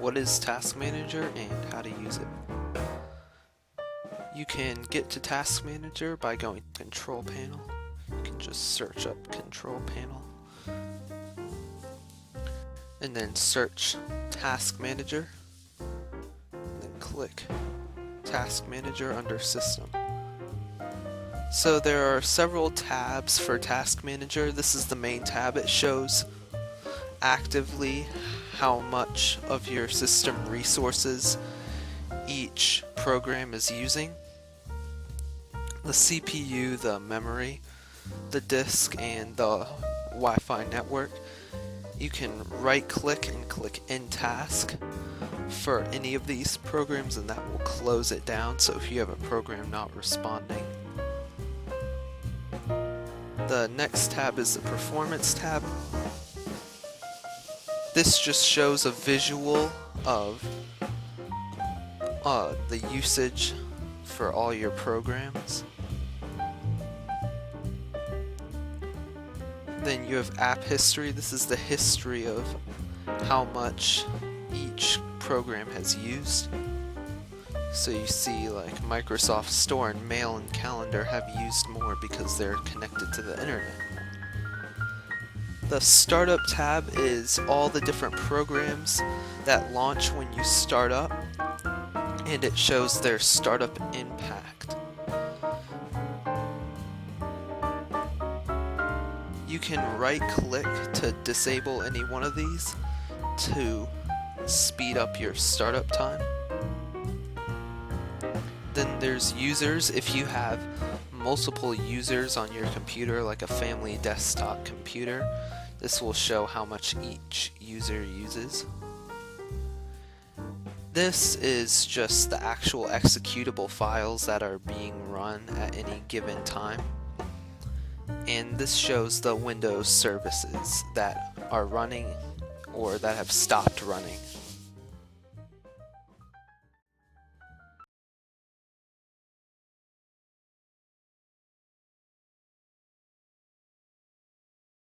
what is Task Manager and how to use it. You can get to Task Manager by going to Control Panel. You can just search up Control Panel and then search Task Manager, and then click Task Manager under System. So there are several tabs for Task Manager. This is the main tab. It shows actively how much of your system resources each program is using. The CPU, the memory, the disk, and the Wi-Fi network. You can right click and click End Task for any of these programs, and that will close it down. So if you have a program not responding. The next tab is the Performance tab. This just shows a visual of the usage for all your programs. Then you have App History. This is the history of how much each program has used. So you see like Microsoft Store and Mail and Calendar have used more because they're connected to the internet. The Startup tab is all the different programs that launch when you start up, and it shows their startup impact. You can right click to disable any one of these to speed up your startup time. Then there's users. If you have multiple users on your computer, like a family desktop computer, this will show how much each user uses. This is just the actual executable files that are being run at any given time. And this shows the Windows services that are running or that have stopped running.